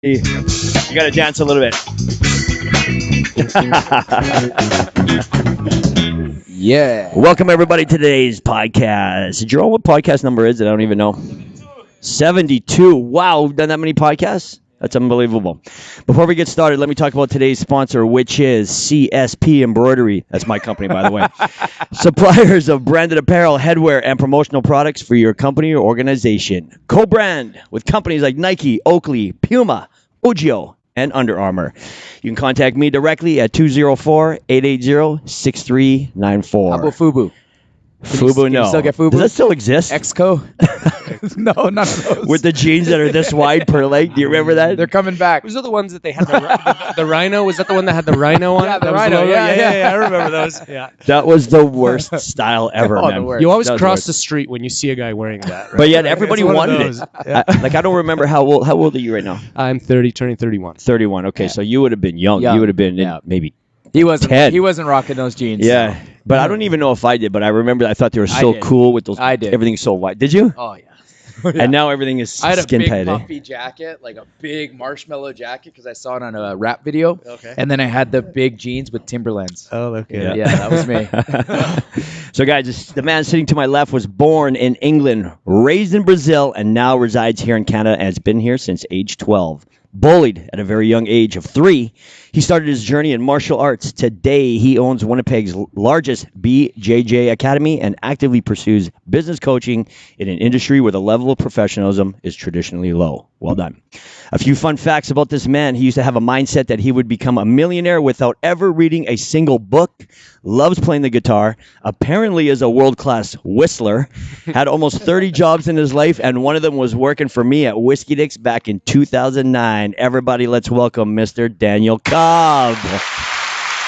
You got to dance a little bit. Yeah. Welcome, everybody, to today's podcast. Jerome, what podcast number is it? I don't even know. 72. Wow, we've done that many podcasts? That's unbelievable. Before we get started, let me talk about today's sponsor, which is CSP Embroidery. That's my company, by the way. Suppliers of branded apparel, headwear, and promotional products for your company or organization. Co-brand with companies like Nike, OAKLEY, PUMA, OGIO, and Under Armour. You can contact me directly at 204-880-6394. How about FUBU? FUBU, no. You still get FUBU? Does that still exist? Exco? No, none of those. With the jeans that are this wide per leg. Do you remember that? They're coming back. Those are the ones that they had the rhino. Was that the one that had the rhino on Yeah, it? the That was rhino. logo? Yeah. I remember those. Yeah. That was the worst style ever, Oh, man. the worst. You always That was cross worse. the street when you see a guy wearing that. Right? But yet everybody It's one of wanted those. it. Yeah. I don't remember how old are you right now? I'm 30, turning 31. 31. Okay, Yeah. so you would have been young. Young. You would have been Yeah. maybe He wasn't. 10. He wasn't rocking those jeans. Yeah. But I don't even know if I did, but I remember I thought they were so did. cool with those. I did. Everything's so wide. Did you? Oh yeah. And now everything is I had a skin big tight. Eh? puffy jacket, like a big marshmallow jacket, because I saw it on a rap video. Okay. And then I had the big jeans with Timberlands. Oh, okay. Yeah, that was me. So, guys, the man sitting to my left was born in England, raised in Brazil, and now resides here in Canada and has been here since age 12. Bullied at a very young age of 3, he started his journey in martial arts. Today, he owns Winnipeg's largest BJJ academy and actively pursues business coaching in an industry where the level of professionalism is traditionally low. Well done. A few fun facts about this man. He used to have a mindset that he would become a millionaire without ever reading a single book, loves playing the guitar, apparently is a world-class whistler, had almost 30 jobs in his life, and one of them was working for me at Whiskey Dix back in 2009. Everybody, let's welcome Mr. Daniel Cobb.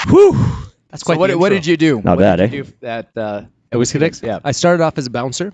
Whew. That's So quite what did you do? Not What bad, did you eh? do at At Whiskey Dix? Yeah. I started off as a bouncer.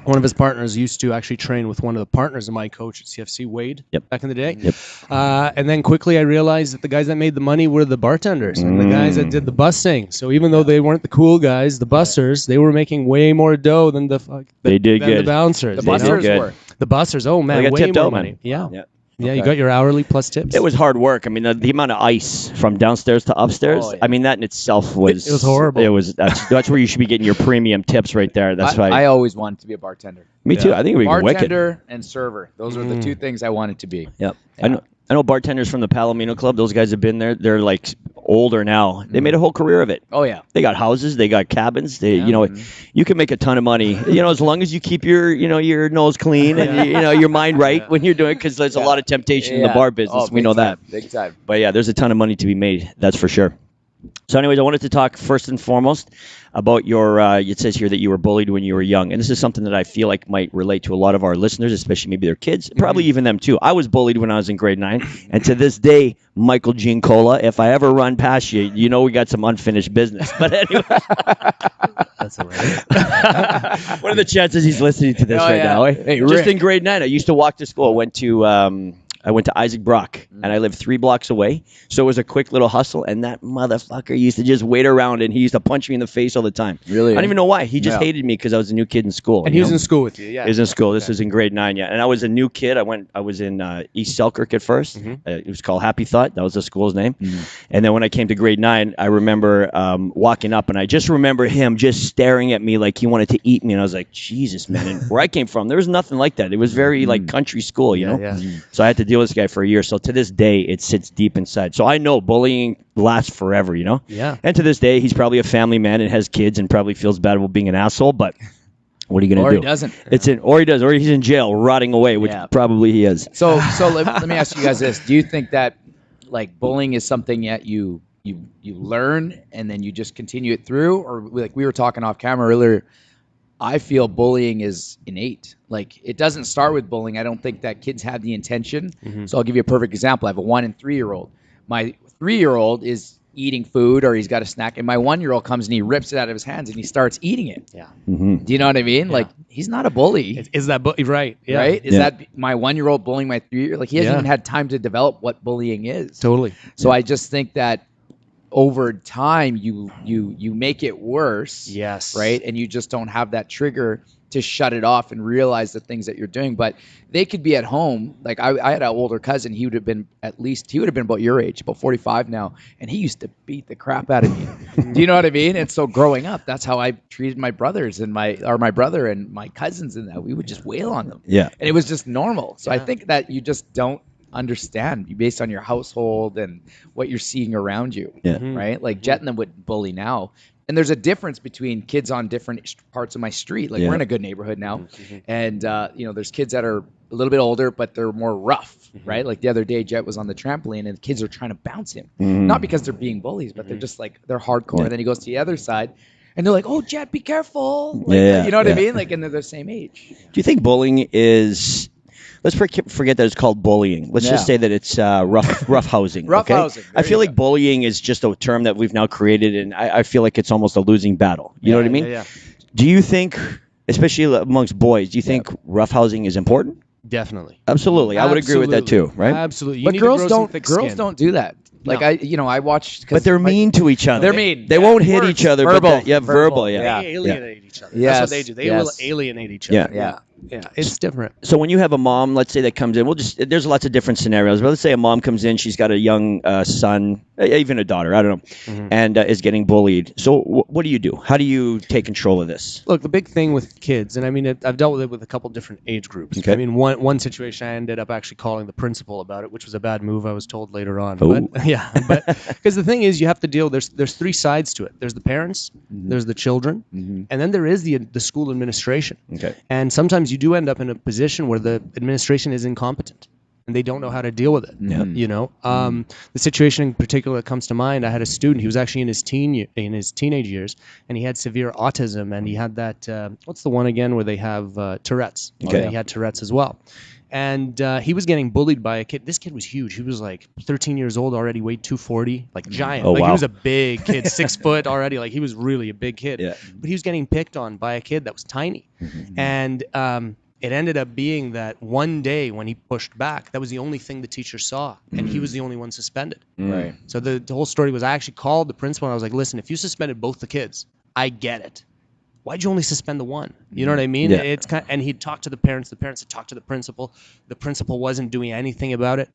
One of his partners used to actually train with one of the partners of my coach at CFC, Wade, back in the day. Yep. And then quickly I realized that the guys that made the money were the bartenders and the guys that did the busing. So even though they weren't the cool guys, the bussers, they were making way more dough than the They did than good. the bouncers. The you know? bussers good. were. The bussers, oh man, They got way tipped more out, man. money. Yeah. Yeah. Yeah, you Okay. got your hourly plus tips. It was hard work. I mean, the amount of ice from downstairs to upstairs. Oh, yeah. I mean, that in itself was It was horrible. It was that's where you should be getting your premium tips right there. That's why. I always wanted to be a bartender. Me too. I think we were wicked. Bartender and server. Those are the two things I wanted to be. Yep. Yeah. I know bartenders from the Palomino Club. Those guys have been there. They're like older now. They made a whole career of it. Oh yeah. They got houses. They got cabins. They, Yeah. you can make a ton of money. As long as you keep your nose clean and your mind right when you're doing. Because there's a lot of temptation in the bar business. Oh, We know big time, that. Big time. But yeah, there's a ton of money to be made. That's for sure. So anyways, I wanted to talk first and foremost about your, it says here that you were bullied when you were young. And this is something that I feel like might relate to a lot of our listeners, especially maybe their kids, probably even them too. I was bullied when I was in grade 9. And to this day, Michael Jean Cola, if I ever run past you, we got some unfinished business. But anyway. That's all right. What are the chances he's listening to this right yeah. now? Eh? Hey, Just Rick. in grade 9, I used to walk to school. I went to Isaac Brock, and I lived 3 blocks away. So it was a quick little hustle, and that motherfucker used to just wait around, and he used to punch me in the face all the time. Really? I don't even know why. He just Yeah. hated me because I was a new kid in school. And you he was know? in school with you, yeah. He was in school. This was in grade 9, yeah. And I was a new kid. I was in East Selkirk at first. It was called Happy Thought. That was the school's name. And then when I came to grade 9, I remember walking up, and I just remember him just staring at me like he wanted to eat me. And I was like, Jesus, man. And where I came from, there was nothing like that. It was very like country school, you know? Yeah. So I had to deal with this guy for a year. So to this day, it sits deep inside. So I know bullying lasts forever, Yeah. And to this day, he's probably a family man and has kids and probably feels bad about being an asshole, but what are you going to do? Or he doesn't. Or he does, or he's in jail rotting away, which Yeah. probably he is. So let me ask you guys this: do you think that like bullying is something that you learn and then you just continue it through, or like we were talking off camera earlier? I feel bullying is innate. Like it doesn't start with bullying. I don't think that kids have the intention. So I'll give you a perfect example. I have a 1 and 3-year-old. My 3-year-old is eating food or he's got a snack, and my 1-year-old comes and he rips it out of his hands and he starts eating it. Yeah. Mm-hmm. Do you know what I mean? Like he's not a bully. Is that right? Yeah. Right? Is Yeah. that my 1-year-old bullying my 3-year-old? Like he hasn't Yeah. even had time to develop what bullying is. Totally. So I just think that over time you make it worse. Yes. Right. And you just don't have that trigger to shut it off and realize the things that you're doing. But they could be at home. Like I had an older cousin. He would have been about your age, about 45 now. And he used to beat the crap out of me. Do you know what I mean? And so growing up, that's how I treated my brothers and my brother and my cousins, and that we would just wail on them. Yeah. And it was just normal. So I think that you just don't understand based on your household and what you're seeing around you. Yeah. Right. Like Jet and them would bully now. And there's a difference between kids on different parts of my street. Like we're in a good neighborhood now, and there's kids that are a little bit older, but they're more rough, right? Like the other day, Jet was on the trampoline, and the kids are trying to bounce him, not because they're being bullies, but they're just like they're hardcore. And then he goes to the other side, and they're like, "Oh, Jet, be careful!" Like, you know what I mean? Like, and they're the same age. Do you think bullying is? Let's forget that it's called bullying. Let's just say that it's rough housing. Rough housing. I feel like bullying is just a term that we've now created, and I feel like it's almost a losing battle. You know what I mean? Yeah. Do you think, especially amongst boys, do you think rough housing is important? Definitely. Absolutely. I would agree with that too, right? Absolutely. But girls don't do that. Like I watched. But they're mean to each other. They're mean. They won't hit each other. Verbal. But verbal. Yeah. They alienate each other. Yes, That's what they do. They will alienate each other. Yeah. Yeah. It's different. So when you have a mom, let's say that comes in, there's lots of different scenarios. But let's say a mom comes in, she's got a young son, even a daughter, I don't know, and is getting bullied. So what do you do? How do you take control of this? Look, the big thing with kids, and I mean, I've dealt with it with a couple different age groups. Okay. I mean, one situation I ended up actually calling the principal about it, which was a bad move, I was told later on. Oh. But because the thing is, you have to deal. There's three sides to it. There's the parents, there's the children, and then there is the school administration. Okay. And sometimes you do end up in a position where the administration is incompetent and they don't know how to deal with it. Yeah. You know, the situation in particular that comes to mind, I had a student, he was actually in his teenage years, and he had severe autism, and he had that, what's the one again where they have Tourette's? Okay. He had Tourette's as well. And he was getting bullied by a kid. This kid was huge. He was like 13 years old already, weighed 240, like giant. Oh, Like wow. he was a big kid, 6 foot already. Like he was really a big kid. Yeah. But he was getting picked on by a kid that was tiny. And it ended up being that one day when he pushed back, that was the only thing the teacher saw, and he was the only one suspended. Right. So the whole story was I actually called the principal, and I was like, listen, if you suspended both the kids, I get it. Why'd you only suspend the one? You know what I mean? Yeah. It's and he'd talked to the parents had talked to the principal. The principal wasn't doing anything about it.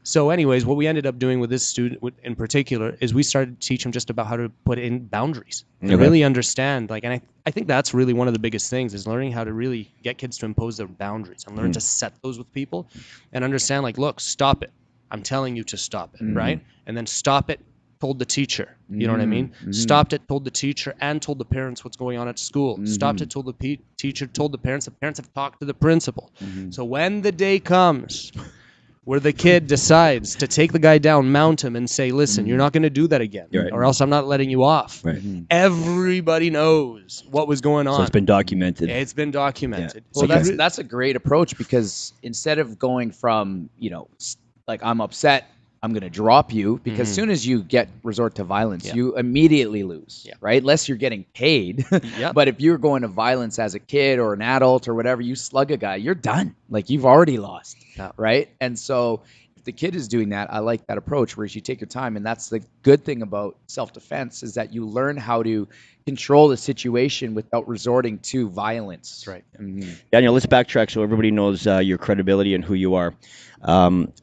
So anyways, what we ended up doing with this student in particular is we started to teach him just about how to put in boundaries and really understand. Like, and I think that's really one of the biggest things is learning how to really get kids to impose their boundaries and learn to set those with people and understand, like, look, stop it. I'm telling you to stop it, right? And then stop it, told the teacher. You know what I mean? Stopped it, told the teacher, and told the parents what's going on at school. Stopped it, told the teacher, told the parents. The parents have talked to the principal. So when the day comes where the kid decides to take the guy down, mount him, and say, listen, you're not going to do that again, Right. or else I'm not letting you off. Right. Everybody knows what was going on. So it's been documented. It's been documented. Well, So that's a great approach, because instead of going from, like, I'm upset, I'm going to drop you, because as soon as you resort to violence, you immediately lose, right? Unless you're getting paid. But if you're going to violence as a kid or an adult or whatever, you slug a guy, you're done. Like, you've already lost, right? And so if the kid is doing that, I like that approach, where you take your time. And that's the good thing about self-defense, is that you learn how to control the situation without resorting to violence. That's right. Daniel, let's backtrack so everybody knows your credibility and who you are.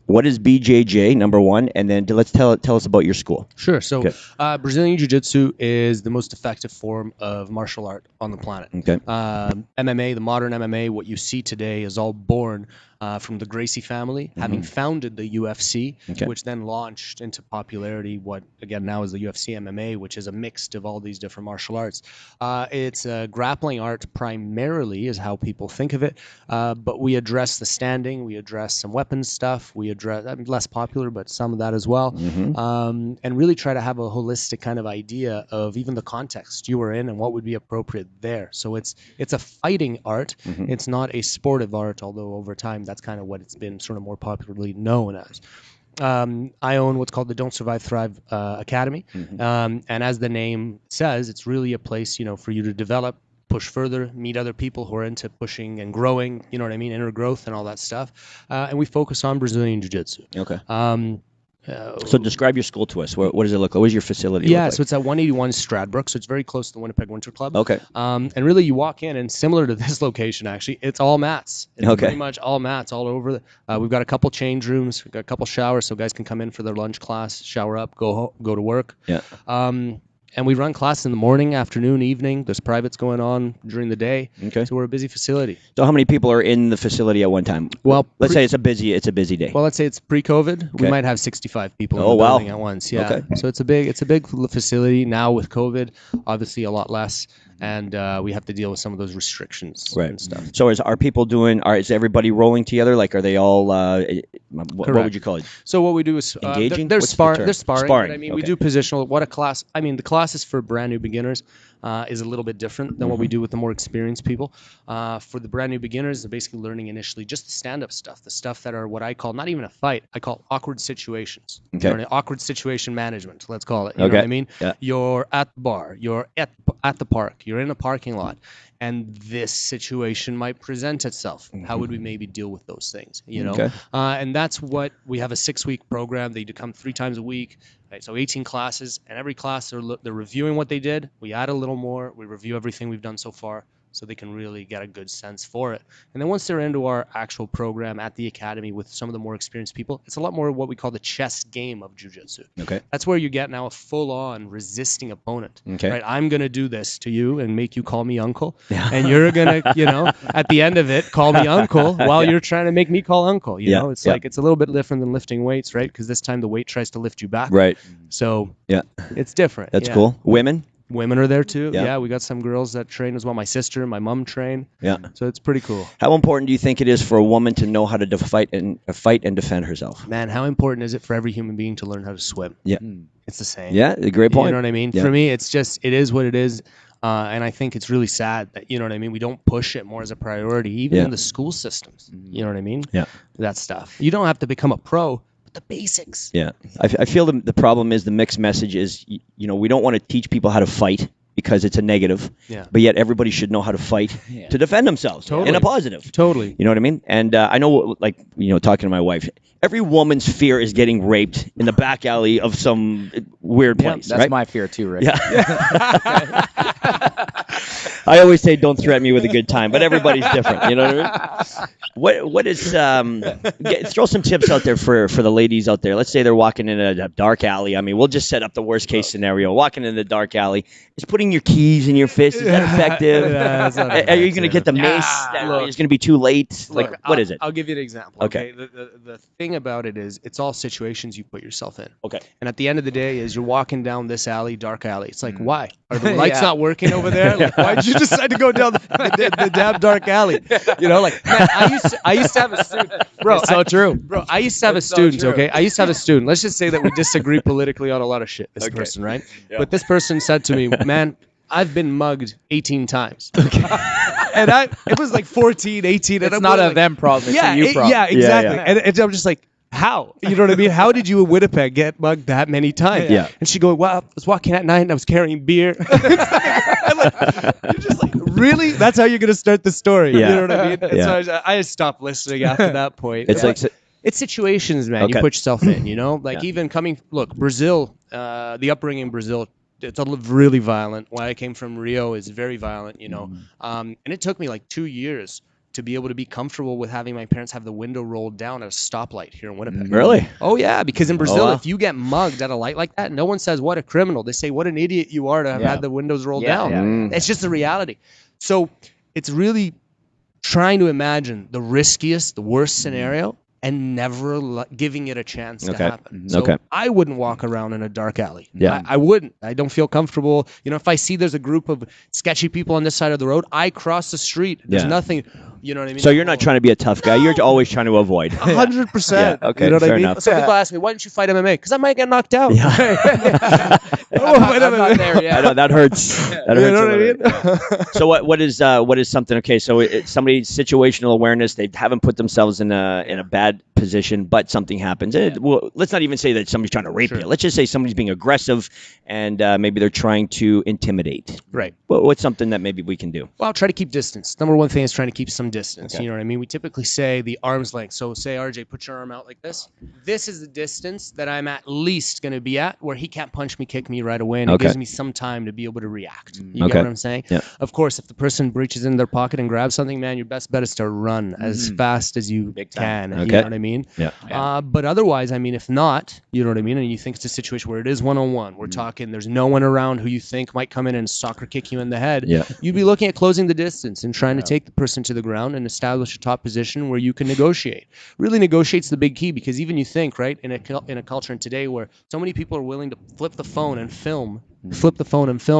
What is BJJ, number one? And then let's tell us about your school. Sure. So Okay. Brazilian Jiu-Jitsu is the most effective form of martial art on the planet. Okay. MMA, the modern MMA, what you see today is all born from the Gracie family, having founded the UFC, Okay. which then launched into popularity what, again, now is the UFC MMA, which is a mix of all these different martial arts. It's a grappling art primarily is how people think of it, but we address the standing, we address some weapons stuff, we address, less popular, but some of that as well, and really try to have a holistic kind of idea of even the context you were in and what would be appropriate there. So it's a fighting art. It's not a sportive art, although over time that's kind of what it's been sort of more popularly known as. I own what's called the Don't Survive Thrive Academy, and as the name says, it's really a place, for you to develop, push further, meet other people who are into pushing and growing, you know what I mean, inner growth and all that stuff. And we focus on Brazilian Jiu-Jitsu. Okay. So describe your school to us. What does it look like? What does your facility look like? So it's at 181 Stradbrook, so it's very close to the Winnipeg Winter Club. Okay. And really, you walk in, and similar to this location, actually, it's all mats. It's Okay. pretty much all mats all over. We've got a couple change rooms. We've got a couple showers, so guys can come in for their lunch class, shower up, go to work. Yeah. And we run classes in the morning, afternoon, evening. There's privates going on during the day. Okay. So we're a busy facility. So how many people are in the facility at one time? Well, let's say it's a busy day. Well, let's say it's pre-COVID. We Okay. might have 65 people in Oh, the wow. building at once. Yeah. Okay. So it's a big facility now with COVID. Obviously, a lot less, and we have to deal with some of those restrictions and stuff. So is everybody rolling together? Like, are they all? What would you call it? So what we do is Engaging? They're What's the term? They're sparring. Sparring, But, I mean, okay. we do positional. What a class! I mean, the classes for brand new beginners is a little bit different than what we do with the more experienced people. For the brand new beginners, they're basically learning initially just the stand-up stuff, the stuff that are what I call not even a fight. I call awkward situations. Okay. Awkward situation management. Let's call it. You know Okay. what I mean? Yeah. You're at the bar. You're at the park. You're in a parking lot. And this situation might present itself. How would we maybe deal with those things? You know, Okay. and that's what we have a 6-week program. They do come 3 times a week, right? So 18 classes, and every class they're reviewing what they did. We add a little more. We review everything we've done so far, so they can really get a good sense for it. And then once they're into our actual program at the academy with some of the more experienced people, it's a lot more what we call the chess game of jiu-jitsu. Okay. That's where you get now a full-on resisting opponent. Okay. Right? I'm going to do this to you and make you call me uncle. And you're going to, at the end of it, call me uncle while you're trying to make me call uncle. You know, it's like it's a little bit different than lifting weights, right? Because this time the weight tries to lift you back. Right. So Yeah. it's different. That's cool. Women are there too. Yeah. Yeah, we got some girls that train as well. My sister and my mom train. Yeah. So it's pretty cool. How important do you think it is for a woman to know how to fight and defend herself? Man, how important is it for every human being to learn how to swim? Yeah. It's the same. Yeah, a great point. You know what I mean? Yeah. For me, it's just, it is what it is. And I think it's really sad that, you know what I mean, we don't push it more as a priority, even in the school systems. You know what I mean? Yeah. That stuff. You don't have to become a pro, but the basics. Yeah. I feel the problem is the mixed message is, we don't want to teach people how to fight because it's a negative. Yeah. But yet everybody should know how to fight to defend themselves in a positive. Totally. You know what I mean? And I know, talking to my wife, every woman's fear is getting raped in the back alley of some weird place. That's right? my fear too, Rick. Yeah. I always say don't threaten me with a good time, but everybody's different. You know what I mean? What is throw some tips out there for the ladies out there. Let's say they're walking in a dark alley. I mean, we'll just set up the worst case scenario. Walking in the dark alley, is putting your keys in your fist, is that effective? Yeah, that's not Are you going to get the mace? Look. It's going to be too late. Look, what is it? I'll give you an example. Okay. The thing about it is it's all situations you put yourself in. Okay. And at the end of the day is you're walking down this alley, dark alley. It's like, why? Are the lights not working over there? Like, why did you decide to go down the damn dark alley? You know, like, man, I used to have a student. Bro, It's so true. Bro, I used to have a It's so student, true. okay? I used to have a student. Let's just say that we disagree politically on a lot of shit, this person, right? Yeah. But this person said to me, man, I've been mugged 18 times. Okay. And it was like 14, 18. And It's I'm not going a like, them problem. It's a you problem. yeah, exactly. Yeah. And I'm just like, how? You know what I mean? How did you in Winnipeg get mugged that many times? Yeah. And she go, well, I was walking at night and I was carrying beer. You're just like, really? That's how you're going to start the story. Yeah. You know what I mean? And Yeah. so I just stopped listening after that point. It's like It's situations, man. Okay. You put yourself in, you know? Like Yeah. even Brazil, the upbringing in Brazil, it's really violent. Where I came from, Rio, is very violent, you know? And it took me like 2 years to be able to be comfortable with having my parents have the window rolled down at a stoplight here in Winnipeg. Really? Oh, yeah, because in Brazil, wow. if you get mugged at a light like that, no one says, what a criminal. They say, what an idiot you are to have had the windows rolled down. yeah. It's just the reality. So it's really trying to imagine the riskiest, the worst scenario and never giving it a chance to happen. So I wouldn't walk around in a dark alley. Yeah. I wouldn't. I don't feel comfortable. You know, if I see there's a group of sketchy people on this side of the road, I cross the street. There's nothing, you know what I mean? So you're not trying to be a tough guy. You're alwaed trying to avoid. 100%. Yeah, okay, You know what fair I mean? enough. So people ask me, why don't you fight MMA? Because I might get knocked out. Yeah. I'm not there yet. I know that hurts. That hurts. You know a what I little mean? bit. So what is something? Okay, so it's somebody's situational awareness. They haven't put themselves in a bad position, but something happens. Well, let's not even say that somebody's trying to rape you. Let's just say somebody's being aggressive, and maybe they're trying to intimidate. Right. What's something that maybe we can do? Well, try to keep distance. Number one thing is trying to keep some some distance. You know what I mean? We typically say the arm's length. So say, RJ, put your arm out like this. This is the distance that I'm at least going to be at where he can't punch me, kick me right away, and it gives me some time to be able to react. You get what I'm saying? Yeah. Of course, if the person reaches in their pocket and grabs something, man, your best bet is to run as fast as you can. You know what I mean? Yeah. But otherwise, I mean, if not, you know what I mean, and you think it's a situation where it is one-on-one, we're talking, there's no one around who you think might come in and soccer kick you in the head, you'd be looking at closing the distance and trying to take the person to the ground and establish a top position where you can negotiate. Really negotiate's the big key, because even you think, right, in a culture in today where so many people are willing to flip the phone and film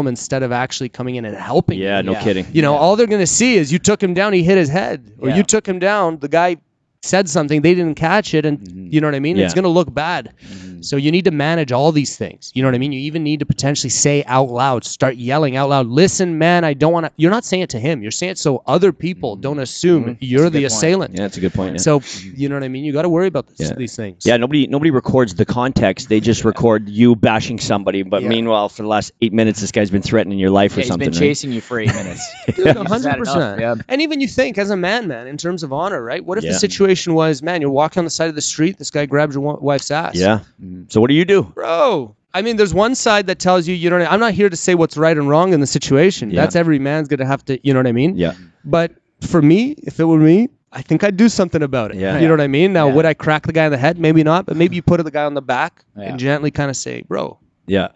instead of actually coming in and helping. Yeah, no kidding. You know, all they're going to see is you took him down, he hit his head, or you took him down, the guy said something, they didn't catch it, and you know what I mean? It's going to look bad. So you need to manage all these things. You know what I mean? You even need to potentially say out loud, start yelling out loud, listen, man, I don't want to. You're not saying it to him. You're saying it so other people don't assume you're the assailant. Yeah, that's a good point. Yeah. So, you know what I mean? You got to worry about these things. Yeah, nobody records the context. They just record you bashing somebody. But meanwhile, for the last 8 minutes, this guy's been threatening your life or something. He's been chasing you for 8 minutes. Dude, 100%. Yeah. And even you think, as a man, in terms of honor, right? What if the situation was, man, you're walking on the side of the street, this guy grabs your wife's ass. Yeah. So what do you do? Bro, I mean, there's one side that tells you, you know, I'm not here to say what's right and wrong in the situation. That's every man's going to have to, you know what I mean? Yeah. But for me, if it were me, I think I'd do something about it. Yeah. You know what I mean? Now, would I crack the guy in the head? Maybe not, but maybe you put the guy on the back and gently kind of say, bro. Yeah.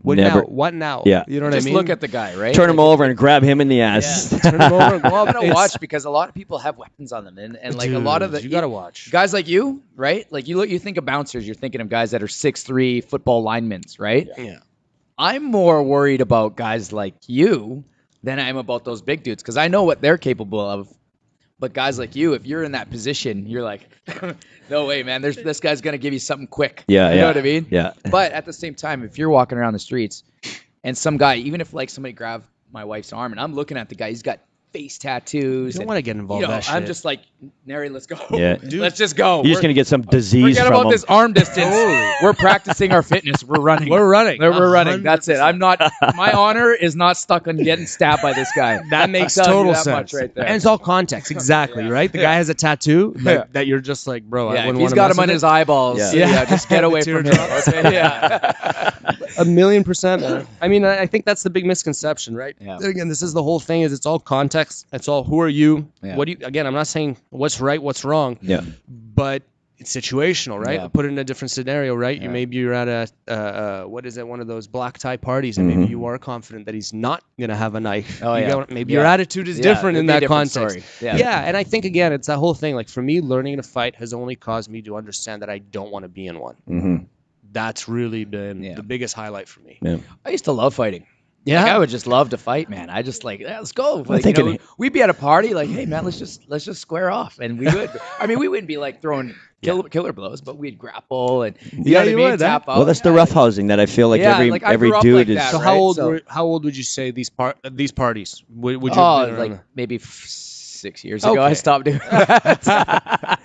What now? Yeah. You know what I mean? Just look at the guy, right? Turn him over and grab him in the ass. Turn him over and go I'm up. gonna watch, because a lot of people have weapons on them, and like, Dude, a lot of the you gotta watch guys like you, right? Like you think of bouncers, you're thinking of guys that are 6'3" football linemen, right? Yeah. I'm more worried about guys like you than I am about those big dudes, because I know what they're capable of. But guys like you, if you're in that position, you're like, no way, man. This guy's gonna give you something quick. Yeah, you know what I mean? Yeah. But at the same time, if you're walking around the streets, and some guy, even if like somebody grabbed my wife's arm, and I'm looking at the guy, he's got face tattoos. You don't want to get involved in that shit. I'm just like, Nary, let's go. Yeah. Let's just go. You're just going to get some disease Forget from about him. this arm distance. We're practicing our fitness. We're running. We're running. We're running. That's it. I'm not. My honor is not stuck on getting stabbed by this guy. That makes I'm telling you total that sense. much right there. And it's all context. Exactly, right? The guy has a tattoo that you're just like, bro, I Yeah, wouldn't if he's want to got mess him on with his it. eyeballs. Yeah. Just get away from him. Okay? Yeah. 1,000,000%. Man. I mean, I think that's the big misconception, right? Yeah. Again, this is the whole thing. Is it's all context. It's all who are you? Yeah. What do you? Again, I'm not saying what's right, what's wrong. Yeah. But it's situational, right? Yeah. Put it in a different scenario, right? Yeah. Maybe you're at a what is it? One of those black tie parties, and maybe you are confident that he's not gonna have a knife. Oh, yeah. Maybe Yeah. your attitude is different it'd in be a that different context. story. Yeah, and I think again, it's that whole thing. Like for me, learning to fight has only caused me to understand that I don't want to be in one. Mm-hmm. That's really been the biggest highlight for me. Yeah. I used to love fighting. Yeah. Like, I would just love to fight, man. I just like, let's go. Like, think we'd be at a party, like, hey, man, let's just square off, and we would. I mean, we wouldn't be like throwing killer blows, but we'd grapple and you know what I mean? Tap out. Well, that's the rough housing that I feel like Yeah, every like, I every grew up dude like is. that, So right? how old would you say these parties would you? Oh, have been like around? maybe 6 years ago, I Okay. stopped doing that.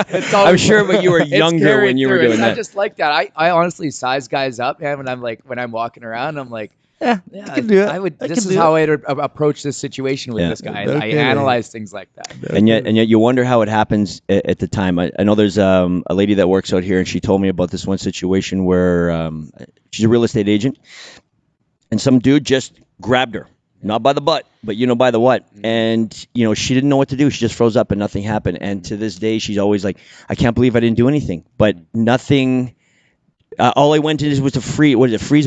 It's I'm always- sure, but you were it's younger carried when you were through. doing I that. just like that. I honestly size guys up, man. When I'm walking around, I'm like, yeah, I can do it. I would. I This can is do how I'd approach this situation with Yeah. this guy. No I kidding. analyze things like that. And yet you wonder how it happens at the time. I know there's a lady that works out here, and she told me about this one situation where she's a real estate agent, and some dude just grabbed her, not by the butt, but by the what, and she didn't know what to do. She just froze up, and nothing happened. And to this day, she's always like, I can't believe I didn't do anything, but nothing. All I went into was to freeze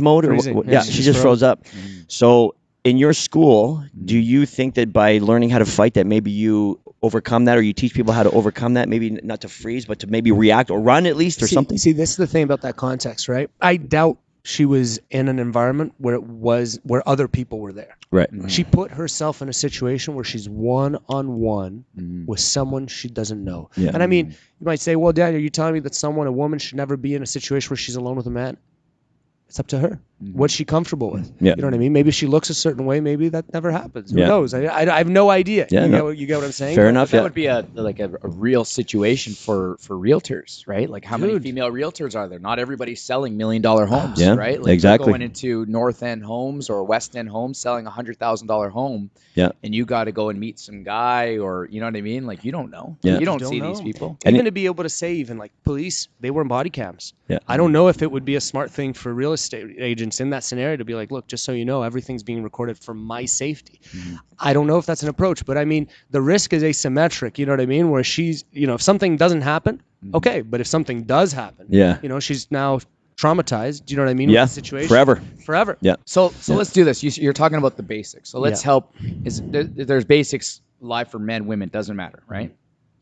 mode? Freezing. Or, Yeah, she just froze up. So in your school, do you think that by learning how to fight that maybe you overcome that, or you teach people how to overcome that, maybe not to freeze, but to maybe react or run at least or something? See, this is the thing about that context, right? I doubt she was in an environment where other people were there. Right. She put herself in a situation where she's one-on-one with someone she doesn't know. Yeah. And I mean, you might say, well, Dad, are you telling me that a woman should never be in a situation where she's alone with a man? It's up to her. What's she comfortable with? Yeah. You know what I mean? Maybe she looks a certain way. Maybe that never happens. Who Yeah. knows? I have no idea. Yeah, You get what I'm saying? Fair enough. That Yeah. would be a real situation for realtors, right? Like how many Dude. female realtors are there? Not everybody's selling $1 million homes, Yeah, right? Like exactly. you're going into North End homes or West End homes selling $100,000 home. Yeah. And you got to go and meet some guy, or you know what I mean? Like you don't know. Yeah. You don't Don't see know. these people. And Even to be able to say, even like police, they wear body cams. Yeah. I don't know if it would be a smart thing for real estate agents in that scenario to be like, look, just so you know, everything's being recorded for my safety. I don't know if that's an approach, but I mean, the risk is asymmetric. You know what I mean? Where she's, if something doesn't happen, okay, but if something does happen, Yeah. she's now traumatized. Do you know what I mean? Yeah. With the situation Forever. Yeah. So let's do this. You're talking about the basics. So let's Yeah. help. There's basics live for men, women, doesn't matter, right?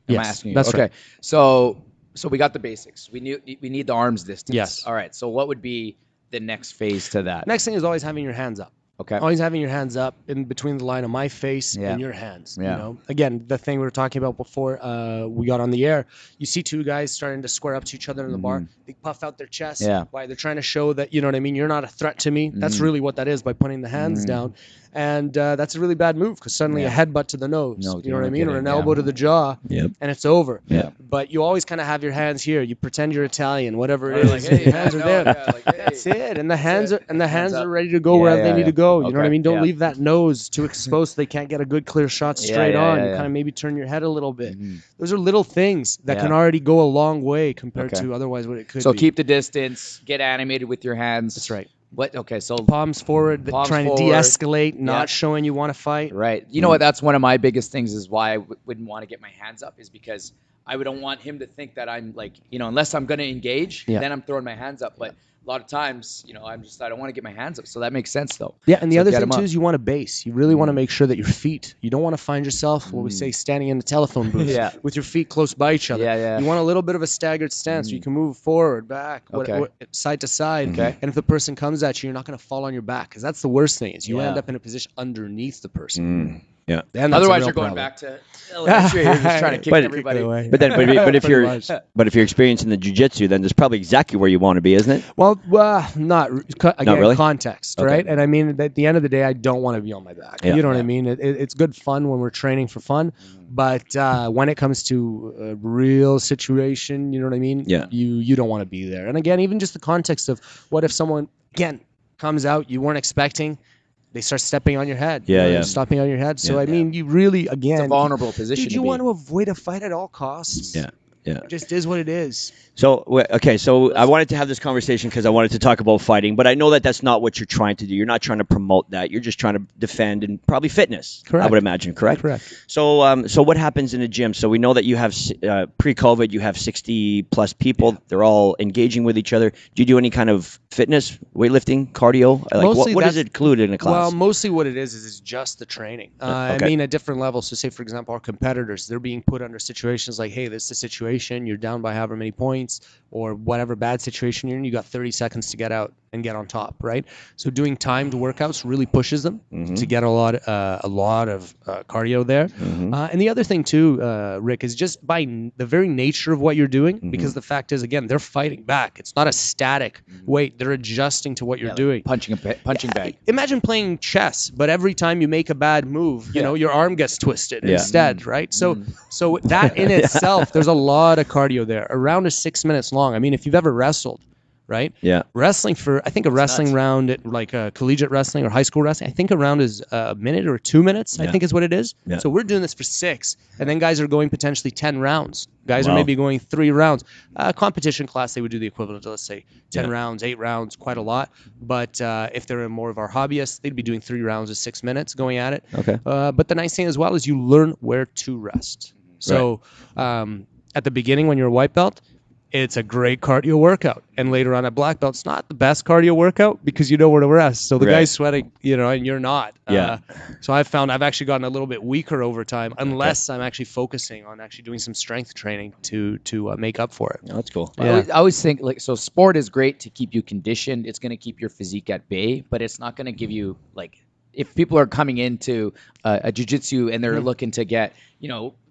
Am I Yes, asking you? that's okay. right. So we got the basics. We need the arms distance. Yes. All right. So what would be the next phase to that? Next thing is always having your hands up. Okay. Always having your hands up in between the line of my face Yeah. and your hands. Yeah. Again, the thing we were talking about before we got on the air, you see two guys starting to square up to each other in the bar. They puff out their chest. Yeah. Why? They're trying to show that, you know what I mean, you're not a threat to me. That's really what that is by putting the hands down. And that's a really bad move because suddenly a headbutt to the nose, No, you know what I don't mean, get or it, an yeah. elbow to the jaw, Yep. and it's over. Yeah. But you always kind of have your hands here. You pretend you're Italian, whatever it is. Like, hey, your hands are no, there. yeah, like, hey. That's it. And the hands it. are the hands up. are ready to go Yeah, wherever yeah, they need yeah. to go. You know what I Okay, mean? Don't yeah. leave that nose too exposed so they can't get a good clear shot straight yeah, on. yeah, You yeah. kind of maybe turn your head a little bit. Those are little things that Yeah. can already go a long way compared Okay. to otherwise what it could So be. keep the distance. Get animated with your hands. That's right. What? Okay. So Palms forward, Palms trying forward. to de-escalate, not Yeah. showing you want to fight. right. You know what? That's one of my biggest things is why I wouldn't want to get my hands up is because I don't want him to think that I'm like, unless I'm going to engage, Yeah. then I'm throwing my hands up. But a lot of times, I don't want to get my hands up. So that makes sense though. Yeah, and the So other get thing 'em too up. is you want a base. You really want to make sure that your feet. You don't want to find yourself, what we say, standing in the telephone booth Yeah. with your feet close by each other. Yeah, yeah. You want a little bit of a staggered stance. So you can move forward, back, Okay. side to side. Okay. And if the person comes at you, you're not going to fall on your back because that's the worst thing. Is you Yeah. end up in a position underneath the person. Yeah. Then that's a Otherwise, real you're going problem. back to elementary. You're just trying to kick But- everybody. But if Pretty you're much. but if you're experiencing the jiu-jitsu, then there's probably exactly where you want to be, isn't it? Well, not again, really? context, Okay. right? And I mean, at the end of the day, I don't want to be on my back. Yeah. You know what I Yeah. mean? It's good fun when we're training for fun, but when it comes to a real situation, you know what I mean? Yeah. You don't want to be there. And again, even just the context of what if someone again comes out you weren't expecting. They start stepping on your head. Yeah, you know, yeah. Stopping on your head. So, Yeah. I mean, you really, It's again, a vulnerable position dude, to you be. want to avoid a fight at all costs. Yeah. Yeah. It just is what it is. So okay, so I wanted to have this conversation because I wanted to talk about fighting, but I know that that's not what you're trying to do. You're not trying to promote that. You're just trying to defend and probably fitness. I Correct. would imagine. Correct. So so what happens in a gym? So we know that you have pre-COVID, you have 60 plus people. They're all engaging with each other. Do you do any kind of fitness, weightlifting, cardio? Like Mostly what is that's- it included in a class? Well, mostly what it is it's just the training. okay. I mean, at different levels. So, say for example, our competitors, they're being put under situations like, hey, this is a situation. You're down by however many points, or whatever bad situation you're in. You got 30 seconds to get out and get on top, right? So, doing timed workouts really pushes them to get a lot of cardio there. And the other thing too, Rick, is just by the very nature of what you're doing, because the fact is, again, they're fighting back. It's not a static weight. They're adjusting to what you're doing. punching bag. Imagine playing chess, but every time you make a bad move, you know, your arm gets twisted instead, right? So that in itself, there's a lot of cardio there. A round is 6 minutes long. I mean, if you've ever wrestled, right? Yeah. Wrestling I think a wrestling nuts. round at like collegiate wrestling or high school wrestling, I think a round is a minute or 2 minutes, I think is what it is. Yeah. So we're doing this for 6, and then guys are going potentially 10 rounds. Guys are Wow. maybe going 3 rounds. Competition class, they would do the equivalent to, let's say, 10 Yeah. rounds, 8 rounds, quite a lot. But if they're more of our hobbyists, they'd be doing 3 rounds of 6 minutes going at it. Okay. But the nice thing as well is you learn where to rest. So at the beginning when you're a white belt, it's a great cardio workout. And later on at black belt, it's not the best cardio workout because you know where to rest. So the Right. guy's sweating, you know, and you're not. Yeah. So I've found I've actually gotten a little bit weaker over time unless I'm actually focusing on actually doing some strength training to make up for it. Oh, that's cool. Yeah. I always think so sport is great to keep you conditioned. It's going to keep your physique at bay, but it's not going to give you like if people are coming into a jiu-jitsu and they're looking to get,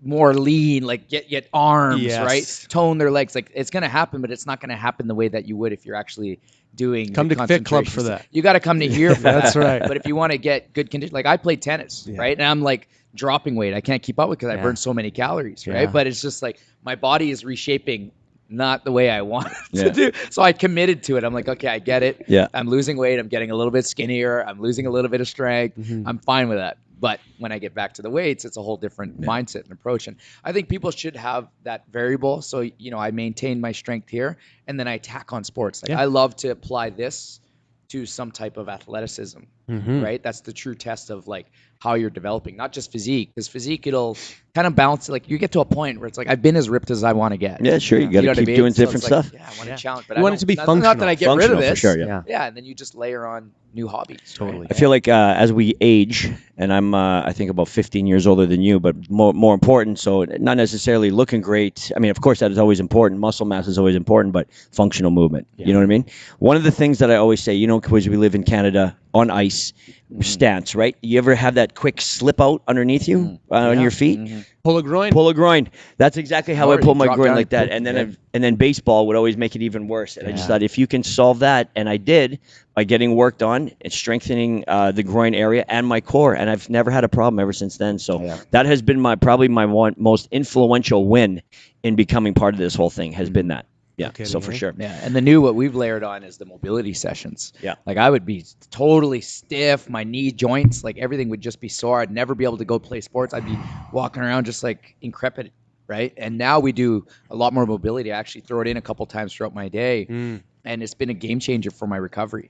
more lean, like get arms, Yes. right? Tone their legs. Like it's going to happen, but it's not going to happen the way that you would if you're actually doing Come the to Fit Club concentration for stuff. that. You got to come to here for That's that. right. But if you want to get good condition, like I played tennis, right? And I'm like dropping weight. I can't keep up with because I burn so many calories, right? But it's just like my body is reshaping not the way I want it to do. So I committed to it. I'm like, okay, I get it. Yeah. I'm losing weight. I'm getting a little bit skinnier. I'm losing a little bit of strength. I'm fine with that. But when I get back to the weights, it's a whole different mindset and approach. And I think people should have that variable. So, I maintain my strength here and then I tack on sports. Like I love to apply this to some type of athleticism, right? That's the true test of like how you're developing, not just physique, because physique, it'll kind of bounce. Like you get to a point where it's like, I've been as ripped as I want to get. Yeah, sure. You got to keep doing different like, stuff. Yeah, I want to challenge, but You want it to be functional. Not that I get rid of Functional, for this. sure, yeah. Yeah, and then you just layer on new hobbies. Totally. I feel like as we age, and I'm I think about 15 years older than you, but more important. So not necessarily looking great. I mean, of course, that is always important. Muscle mass is always important, but functional movement. You know what I mean? One of the things that I always say, because we live in Canada on ice, stance, right? You ever have that quick slip out underneath you on your feet? Pull a groin. Pull a groin. That's exactly how Or I pull you my drop groin down like that. and And then baseball would always make it even worse. And I just thought if you can solve that, and I did by getting worked on and strengthening the groin area and my core, and I've never had a problem ever since then. So that has been probably my most influential win in becoming part of this whole thing has been that. Yeah, so for sure. Yeah, and what we've layered on is the mobility sessions. Yeah. Like I would be totally stiff, my knee joints, like everything would just be sore. I'd never be able to go play sports. I'd be walking around just like increpid, right? And now we do a lot more mobility. I actually throw it in a couple times throughout my day. And it's been a game changer for my recovery,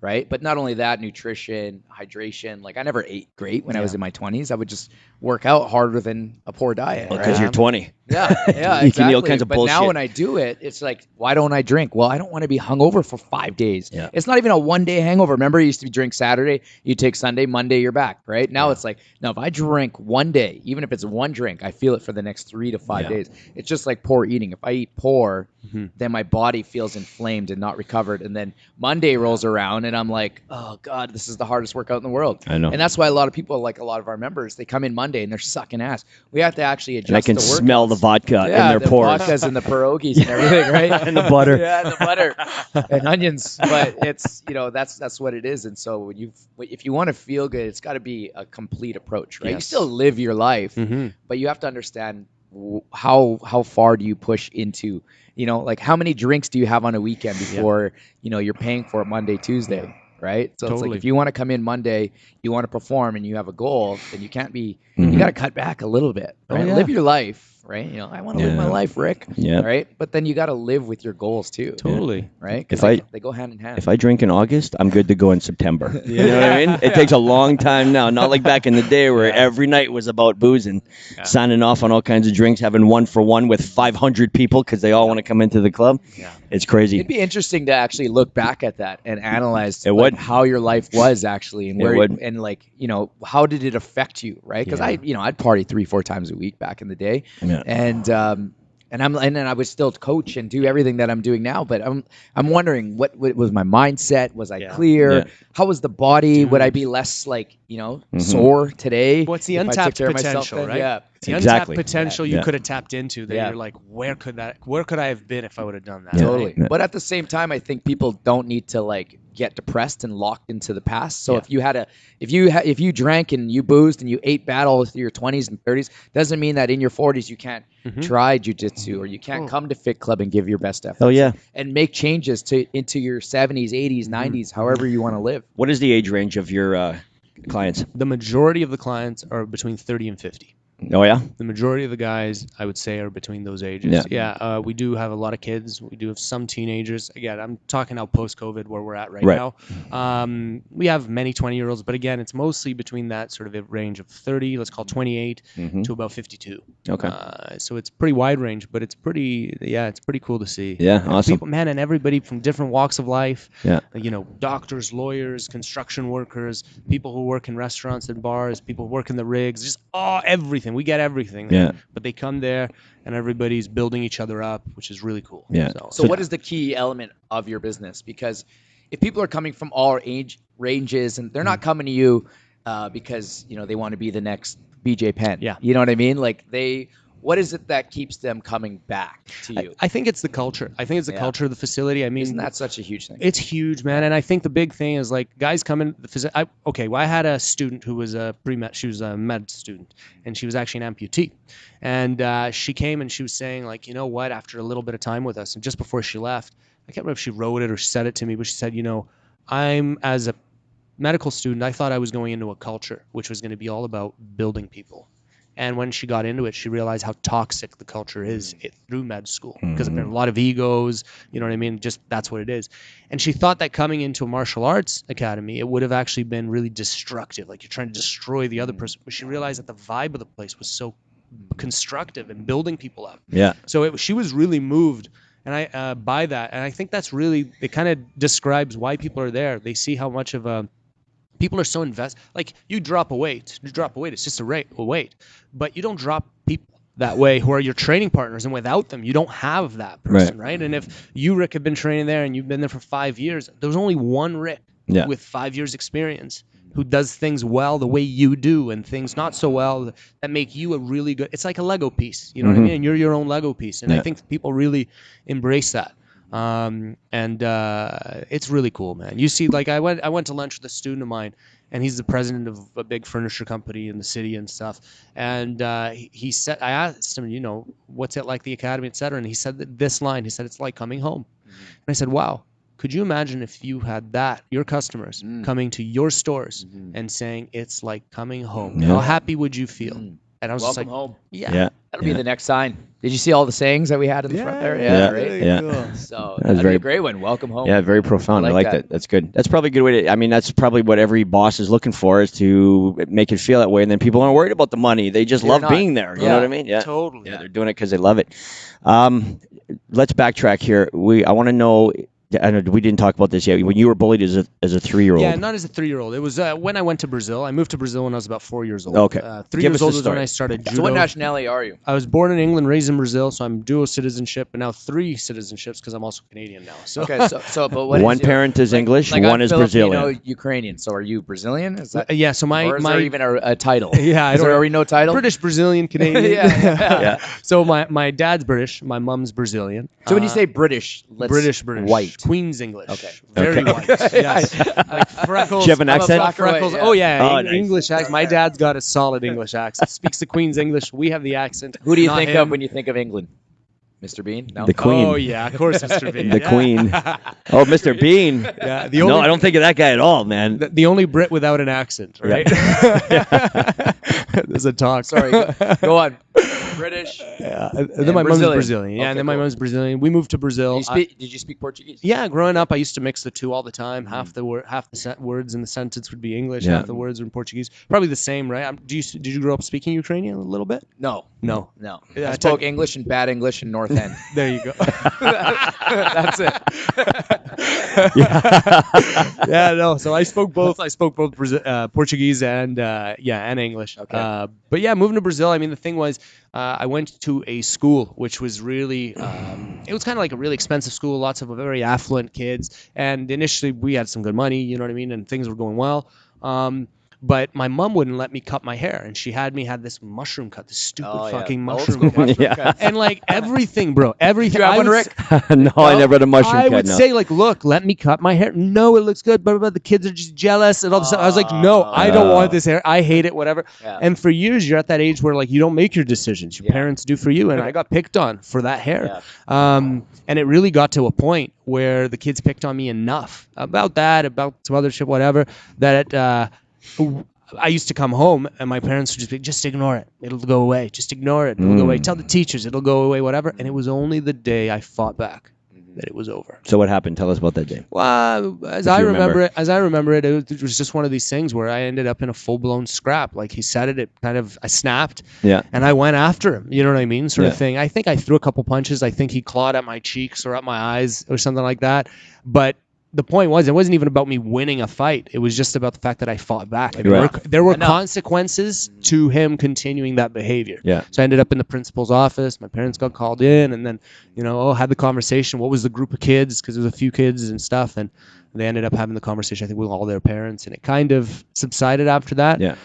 right? But not only that, nutrition, hydration. Like I never ate great when I was in my 20s. I would just work out harder than a poor diet. Because you're 20. Yeah, You exactly. can eat all kinds of but bullshit. now when I do it, it's like, why don't I drink? Well, I don't want to be hungover for 5 days. Yeah. It's not even a one-day hangover. Remember, it used to be drink Saturday, you take Sunday, Monday, you're back, right? Now it's like, no, if I drink one day, even if it's one drink, I feel it for the next 3 to 5 days. It's just like poor eating. If I eat poor, then my body feels inflamed and not recovered. And then Monday rolls around and I'm like, oh God, this is the hardest workout in the world. I know. And that's why a lot of people, like a lot of our members, they come in Monday and they're sucking ass. We have to actually adjust And I can the workouts. smell the vodka in their the pores. vodkas and the pierogies and everything, right? And the butter. Yeah, and the butter and onions. But it's that's what it is. And so if you want to feel good, it's got to be a complete approach, right? You still live your life, but you have to understand how far do you push into, like how many drinks do you have on a weekend before you're paying for it Monday, Tuesday. Right. So it's like if you want to come in Monday, you want to perform and you have a goal, then you can't be, you got to cut back a little bit, right? Live your life, right? I want to live my life, Rick. Yeah. Right. But then you got to live with your goals too. Totally. Right. If Because they go hand in hand. If I drink in August, I'm good to go in September. You know what I mean? It takes a long time now. Not like back in the day where every night was about boozing, signing off on all kinds of drinks, having 1-for-1 with 500 people because they all want to come into the club. Yeah. It's crazy. It'd be interesting to actually look back at that and analyze how your life was actually and where how did it affect you, right? Because I'd party 3-4 times a week back in the day, and then I would still coach and do everything that I'm doing now. But I'm wondering what was my mindset? Was I clear? Yeah. How was the body? Would I be less sore today? What's the if I took untapped care of myself potential, then? right? Yeah. The Exactly. untapped potential you could have tapped into that you're like, where could I have been if I would have done that? Totally. Yeah. But at the same time, I think people don't need to get depressed and locked into the past. So if you drank and you boozed and you ate bad all through your 20s and 30s, doesn't mean that in your 40s you can't try jiu-jitsu or you can't come to Fit Club and give your best effort. Oh yeah. And make changes into your 70s, 80s, 90s, however you want to live. What is the age range of your clients? The majority of the clients are between 30 and 50. Oh yeah. The majority of the guys, I would say, are between those ages. Yeah. We do have a lot of kids. We do have some teenagers. Again, I'm talking now post-COVID where we're at right now. We have many 20-year-olds, but again, it's mostly between that sort of a range of 30, let's call 28, to about 52. Okay. So it's pretty wide range, but it's pretty cool to see. Yeah, awesome. People, and everybody from different walks of life. Yeah. Doctors, lawyers, construction workers, people who work in restaurants and bars, people who work in the rigs, just everything. We get everything there. Yeah. But they come there and everybody's building each other up, which is really cool. Yeah. So what is the key element of your business? Because if people are coming from all age ranges and they're not coming to you because they want to be the next BJ Penn. Yeah. You know what I mean? Like what is it that keeps them coming back to you? I think it's the culture. I think it's the culture of the facility. I mean, isn't that such a huge thing? It's huge, man. And I think the big thing is like guys come in. I had a student who was a pre-med. She was a med student, and she was actually an amputee. And she came and she was saying like, you know what? After a little bit of time with us, and just before she left, I can't remember if she wrote it or said it to me, but she said, I'm as a medical student, I thought I was going into a culture which was going to be all about building people. And when she got into it, she realized how toxic the culture is through med school because there are a lot of egos, you know what I mean? Just that's what it is. And she thought that coming into a martial arts academy, it would have actually been really destructive. Like you're trying to destroy the other person. But she realized that the vibe of the place was so constructive and building people up. Yeah. So she was really moved and by that. And I think that's really, it kind of describes why people are there. They see how much of a, people are so invested. Like you drop a weight. It's just a weight. But you don't drop people that way who are your training partners. And without them, you don't have that person, right? And if you, Rick, have been training there and you've been there for 5 years, there's only one Rick with 5 years experience who does things well the way you do and things not so well that make you a really good, it's like a Lego piece, you know what I mean? And you're your own Lego piece. And I think people really embrace that. It's really cool, man. You see, like I went to lunch with a student of mine, and he's the president of a big furniture company in the city and stuff. And he said, I asked him, what's it like the academy, et cetera. And he said this line. He said, it's like coming home. And I said, wow. Could you imagine if you had your customers coming to your stores and saying it's like coming home? How happy would you feel? And I was Welcome just like, home. Yeah. That'll be the next sign. Did you see all the sayings that we had in the front there? Yeah. Cool. So that's a great one. Welcome home. Yeah, very profound. I like that. That's good. That's probably a good way to, that's probably what every boss is looking for, is to make it feel that way. And then people aren't worried about the money. They just love being there. You know what I mean? Yeah. Totally. Yeah, they're doing it because they love it. Let's backtrack here. I want to know, I know we didn't talk about this yet. When you were bullied as a 3-year-old. Yeah, not as a 3-year-old. It was when I went to Brazil. I moved to Brazil when I was about 4 years old. Okay. 3 years old was when I started judo. So what nationality are you? I was born in England, raised in Brazil, so I'm dual citizenship, and now 3 citizenships because I'm also Canadian now. So. Okay, so but what one parent is English, one I'm is Filipino, Brazilian. Ukrainian. So are you Brazilian? Is that? Yeah. So Or is there even a title? Yeah. Are we no title? British, Brazilian, Canadian. Yeah. So my dad's British, my mom's Brazilian. So when you say British, British, white, Queen's English. Okay. Very white. Yes. Like freckles. Do you have an accent? Freckles. Yeah. Oh yeah. Oh, nice. English accent. My dad's got a solid English accent. Speaks the Queen's English. We have the accent. Who do you not think him. of when you think of England? Mr. Bean? No. The Queen. Oh yeah, of course, Mr. Bean. The Queen. Oh, Mr. Bean. Yeah. No, I don't think of that guy at all, man. The only Brit without an accent, right? There's a talk. Sorry. Go on. British. Yeah. And then my mom's Brazilian. Brazilian. Yeah, Okay, and then my cool. mom's Brazilian. We moved to Brazil. Did you speak Portuguese? Yeah, growing up, I used to mix the two all the time. Half the words in the sentence would be English, half the words were in Portuguese. Probably the same, right? Did you grow up speaking Ukrainian a little bit? No. No. I spoke English and bad English in North End. There you go. That's it. Yeah, no. So I spoke both. Portuguese and English. Okay. But yeah, moving to Brazil. I mean, the thing was, I went to a school which was really, it was kind of like a really expensive school. Lots of very affluent kids, and initially we had some good money. You know what I mean, and things were going well. But my mom wouldn't let me cut my hair, and she had this mushroom cut, this stupid fucking mushroom cut. Yeah. And like everything, bro, everything. You have one, Rick? No, I never had a mushroom I cut. would no. say like, look, let me cut my hair. No, it looks good, but the kids are just jealous and all this. I was like, no, I don't want this hair. I hate it, whatever. Yeah. And for years, you're at that age where like you don't make your decisions. Your parents do for you, and I got picked on for that hair. Yeah. And it really got to a point where the kids picked on me enough about some other shit, whatever, that I used to come home and my parents would just be, just ignore it. It'll go away. Just ignore it. It'll go away. Tell the teachers it'll go away, whatever. And it was only the day I fought back that it was over. So what happened? Tell us about that day. Well, as I remember it, it was just one of these things where I ended up in a full-blown scrap. Like he said it I snapped. Yeah. And I went after him. You know what I mean? Sort of thing. I think I threw a couple punches. I think he clawed at my cheeks or at my eyes or something like that. But the point was, it wasn't even about me winning a fight. It was just about the fact that I fought back. Like, Right. there were consequences to him continuing that behavior. Yeah. So I ended up in the principal's office. My parents got called in, and then, had the conversation. What was the group of kids? Because there was a few kids and stuff, and they ended up having the conversation, I think, with all their parents, and it kind of subsided after that. Yeah.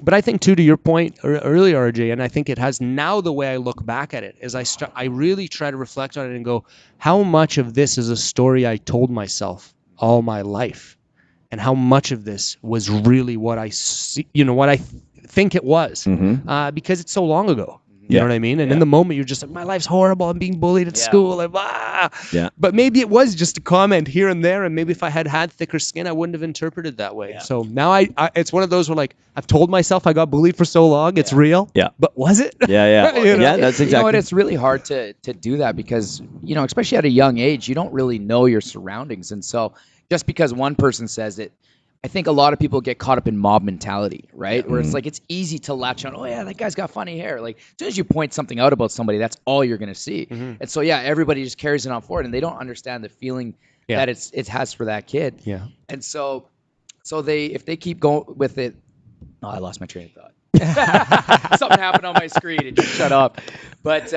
But I think, too, to your point earlier, RJ, and I think it has now, the way I look back at it is I really try to reflect on it and go, how much of this is a story I told myself all my life, and how much of this was really what I see, what I think it was, because it's so long ago. You know what I mean? And in the moment, you're just like, my life's horrible. I'm being bullied at school. Like, Yeah. But maybe it was just a comment here and there. And maybe if I had thicker skin, I wouldn't have interpreted that way. Yeah. So now I it's one of those where, like, I've told myself I got bullied for so long. It's real. Yeah. But was it? Yeah. Yeah, that's exactly. You know what? It's really hard to do that because, especially at a young age, you don't really know your surroundings. And so just because one person says it, I think a lot of people get caught up in mob mentality, right? Where it's like, it's easy to latch on, oh yeah, that guy's got funny hair. Like, as soon as you point something out about somebody, that's all you're going to see. And so, everybody just carries it on forward, and they don't understand the feeling that it has for that kid. Yeah. And so if they keep going with it, I lost my train of thought. Something happened on my screen. It just shut up. But,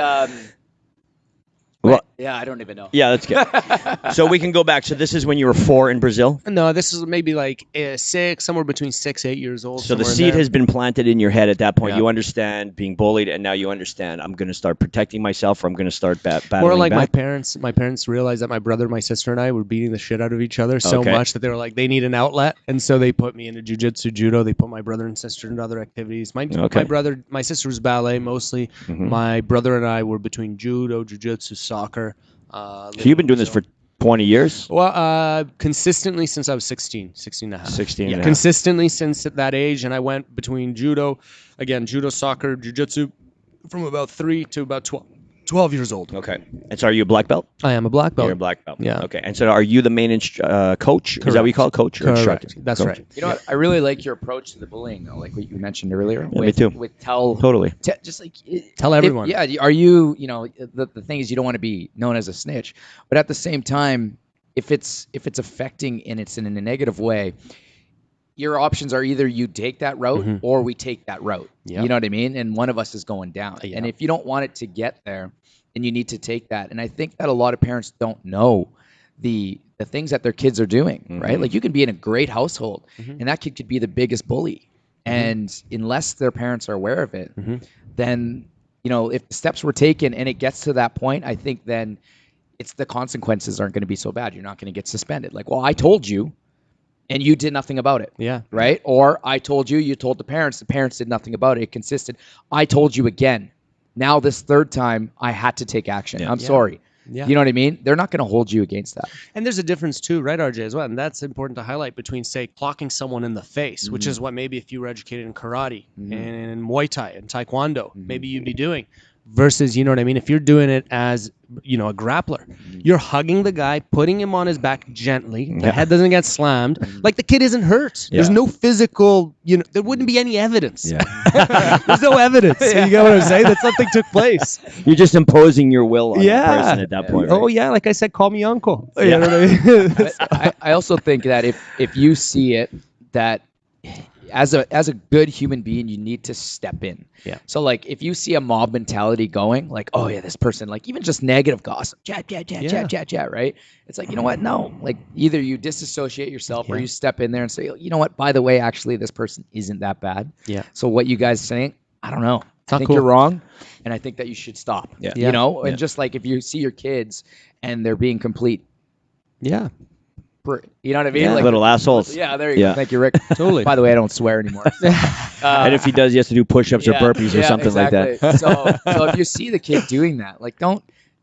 Well, I don't even know. Yeah, that's good. So we can go back. So this is when you were 4 in Brazil? No, this is maybe like 6, somewhere between 6, 8 years old. So the somewhere in seed there. has been planted in your head at that point. Yeah. You understand being bullied, and now you understand I'm going to start protecting myself, or I'm going to start battling More like back. my parents realized that my brother, my sister, and I were beating the shit out of each other so much that they were like, they need an outlet, and so they put me into jiu-jitsu, judo. They put my brother and sister into other activities. My sister was ballet mostly. My brother and I were between judo, jiu-jitsu, soccer. So you've been doing this for 20 years? Well, consistently since I was 16 and a half. 16 and a half. Consistently since that age, and I went between judo, soccer, jiu-jitsu, from about 3 to about 12 years old. Okay. And so are you a black belt? I am a black belt. You're a black belt. Yeah. Okay. And so are you the main coach? Is that what you call it? Coach or instructor? That's Coach. right. You know what? I really like your approach to the bullying, though, like what you mentioned earlier. Yeah, me too. With tell Totally. just like Tell everyone. Are you? The thing is, you don't want to be known as a snitch, but at the same time, if it's affecting and it's in a negative way, your options are either you take that route or we take that route. Yep. You know what I mean? And one of us is going down. Yeah. And if you don't want it to get there, then you need to take that. And I think that a lot of parents don't know the things that their kids are doing, right? Like, you can be in a great household and that kid could be the biggest bully. And unless their parents are aware of it, then, if the steps were taken and it gets to that point, I think then it's the consequences aren't going to be so bad. You're not going to get suspended. Like, well, I told you and you did nothing about it. Yeah. Right? Or I told you, you told the parents did nothing about it. It consisted. I told you again. Now this third time, I had to take action. I'm sorry. Yeah. You know what I mean? They're not going to hold you against that. And there's a difference too, right, RJ, as well. And that's important to highlight between, say, clocking someone in the face, which is what maybe if you were educated in karate and in Muay Thai and Taekwondo, maybe you'd be doing. Versus, you know what I mean? If you're doing it as, a grappler, you're hugging the guy, putting him on his back gently. The head doesn't get slammed. Like, the kid isn't hurt. There's no physical, there wouldn't be any evidence. There's no evidence. You get what I'm saying? That something took place. You're just imposing your will on the person at that point. Right? Oh, yeah. Like I said, call me uncle. Yeah. You know what I mean? I also think that if you see it, that as a good human being, you need to step in. Yeah. So, like, if you see a mob mentality going, like, oh yeah, this person, like, even just negative gossip, chat, right? It's like, you know what? No, like, either you disassociate yourself or you step in there and say, you know what? By the way, actually, this person isn't that bad. Yeah. So what you guys saying, I don't know. I think cool. you're wrong, and I think that you should stop. Yeah. And just like if you see your kids and they're being complete. Yeah. You know what I mean? Yeah. Like, little assholes. Yeah, there you go. Thank you, Rick. Totally. By the way, I don't swear anymore. And if he does, he has to do push-ups or burpees or something like that. So if you see the kid doing that, like,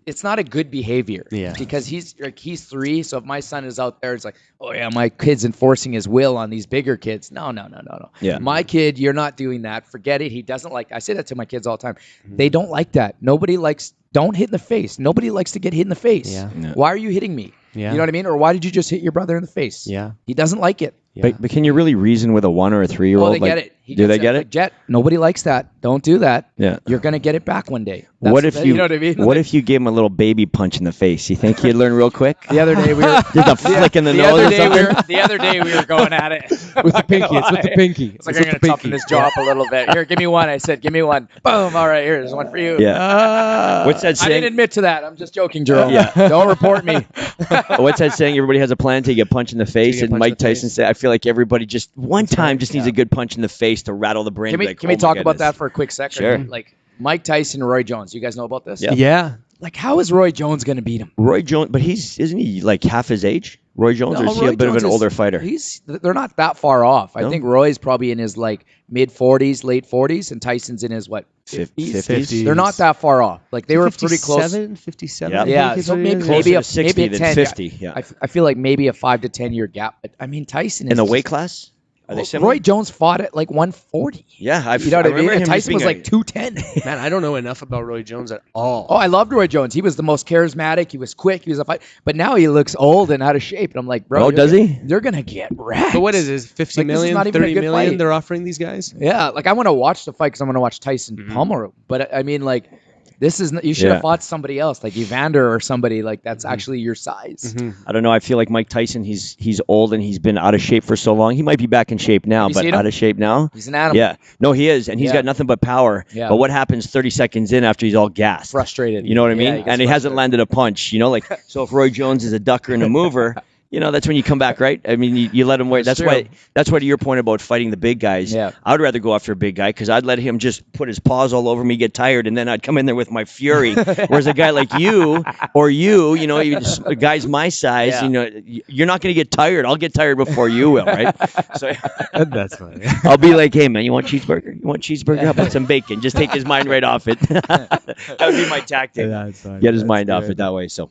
it's not a good behavior. Yeah. Because he's 3. So if my son is out there, it's like, oh yeah, my kid's enforcing his will on these bigger kids. No. Yeah. My kid, you're not doing that. Forget it. He doesn't like. I say that to my kids all the time. They don't like that. Nobody likes. Don't hit in the face. Nobody likes to get hit in the face. Yeah. Why are you hitting me? Yeah. You know what I mean? Or why did you just hit your brother in the face? Yeah. He doesn't like it. Yeah. But can you really reason with a 1 or a 3-year-old? Oh, they get it. Do they get it? Like, Jet, nobody likes that. Don't do that. Yeah. You're going to get it back one day. What if you know what I mean? What if you gave him a little baby punch in the face? You think he'd learn real quick? The other day we were Just a flick in the nose or something? the other day we were going at it With the pinky. It's with the pinky. It's like I'm going to toughen his jaw up a little bit. Here, give me one. I said, give me one. Boom. All right, here's one for you. Yeah. What's that I saying? didn't admit to that. I'm just joking, Jerome. Yeah. Don't report me. What's that saying? Everybody has a plan until you get punched in the face. get And punched Mike in the Tyson face. said, I feel like everybody just one time just needs a good punch in the face to rattle the brain. Can we talk about that for a quick second? Sure. Like Mike Tyson, Roy Jones. You guys know about this? Yeah. Yeah. Like, how is Roy Jones going to beat him? Roy Jones, but isn't he like half his age? Roy Jones, or is he Roy a bit of Jones an is- older fighter? They're not that far off. I No? think Roy's probably in his like mid 40s, late 40s, and Tyson's in his what 50s. 50s. They're not that far off. Like they were pretty close. 57. Yeah. I think Yeah, is so what it maybe is. Closer maybe to 60 maybe a than 10. 50. Yeah. I feel like maybe a 5 to 10 year gap. But I mean, Tyson is In the just- weight class? Are they similar? Roy Jones fought at like 140. Yeah, You know what I mean? remember And him Tyson was being like 210. Man, I don't know enough about Roy Jones at all. Oh, I loved Roy Jones. He was the most charismatic. He was quick. He was a fight. But now he looks old and out of shape. And I'm like, bro. Oh, does he? They're gonna get wrecked. But what is it? 50 Like, this is million, not even a 30 good million fight. they're offering these guys? Yeah, like I want to watch the fight because I want to watch Tyson pummel. But I mean, like, this is you should Yeah. have fought somebody else, like Evander or somebody like that's actually your size. I don't know. I feel like Mike Tyson, he's old and he's been out of shape for so long. He might be back in shape now, you but seen him? out of shape now. He's an animal. Yeah. No, he is. And he's Yeah. got nothing but power. Yeah. But what happens 30 seconds in after he's all gassed? Frustrated. You know what I Yeah, mean? he gets And he hasn't frustrated. landed a punch. You know, like, so if Roy Jones is a ducker and a mover, you know, that's when you come back, right? I mean, you let him wait. That's That's why to your point about fighting the big guys, Yeah. I would rather go after a big guy because I'd let him just put his paws all over me, get tired, and then I'd come in there with my fury. Whereas a guy like you or you know, a guy's my size, Yeah. you know, you're not going to get tired. I'll get tired before you will, right? So That's funny. I'll be like, hey, man, you want cheeseburger? You want cheeseburger? How about some bacon? Just take his mind right off it. That would be my tactic. That's funny. Get his That's mind off good. it that way. So,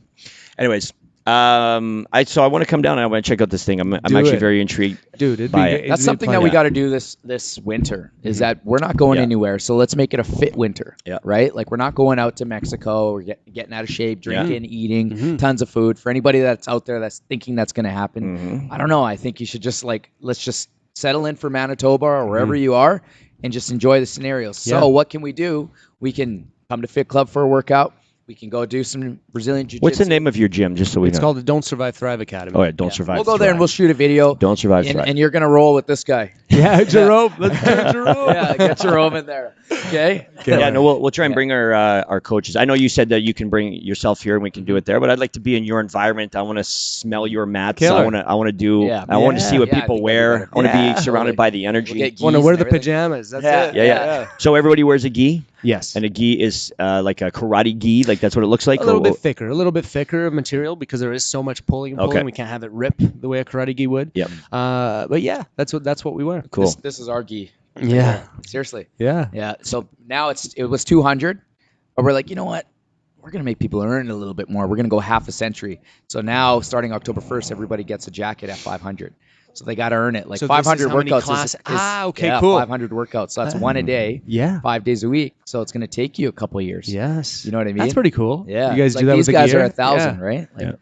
anyways, I want to come down and I want to check out this thing. I'm Do actually it. very intrigued. Dude, it'd Buy be it. it'd That's be something fun. that we got to do this winter. Is that we're not going Yeah. anywhere, so let's make it a fit winter. Yeah. Right. Like we're not going out to Mexico. We're getting out of shape, drinking, eating, tons of food. For anybody that's out there that's thinking that's going to happen, I don't know. I think you should just let's just settle in for Manitoba or wherever you are, and just enjoy the scenarios. So Yeah. what can we do? We can come to Fit Club for a workout. We can go do some Brazilian Jiu-Jitsu. What's the name of your gym, just so we It's know? called the Don't Survive Thrive Academy. Oh, yeah, Don't Survive. We'll go there and Thrive. we'll shoot a video. Don't Survive. And, Thrive. and you're gonna roll with this guy. Yeah, Jerome. Let's do Jerome. Yeah, get Jerome in there. Okay. Yeah, no, we'll try and bring our coaches. I know you said that you can bring yourself here and we can do it there, but I'd like to be in your environment. I want to smell your mats. Killer. I want to do. Yeah. I want to see what Yeah, I people think wear. that'd I want to be be surrounded totally. by the energy. We'll get Want to geese wear and the everything. pajamas. That's Yeah. it. Yeah. So everybody wears a gi, Yes. and a gi is like a karate gi. Like that's what it looks like. A little or- bit thicker, of material because there is so much pulling and pulling. Okay. We can't have it rip the way a karate gi would. Yep. But yeah, that's what we wear. Cool. This is our gi. Yeah. Seriously. Yeah. Yeah. So now it was 200, but we're like, you know what? We're gonna make people earn a little bit more. We're gonna go half a century. So now, starting October 1st, everybody gets a jacket at 500. So they got to earn it. Like So this is 500 how many workouts class- is okay, yeah, cool. 500 workouts. So that's one a day, Yeah. 5 days a week. So it's gonna take you a couple of years. Yes. You know what I mean? That's pretty cool. Yeah. You guys It's do like that these with guys the gear? are 1,000, Yeah. right? Like, Yeah.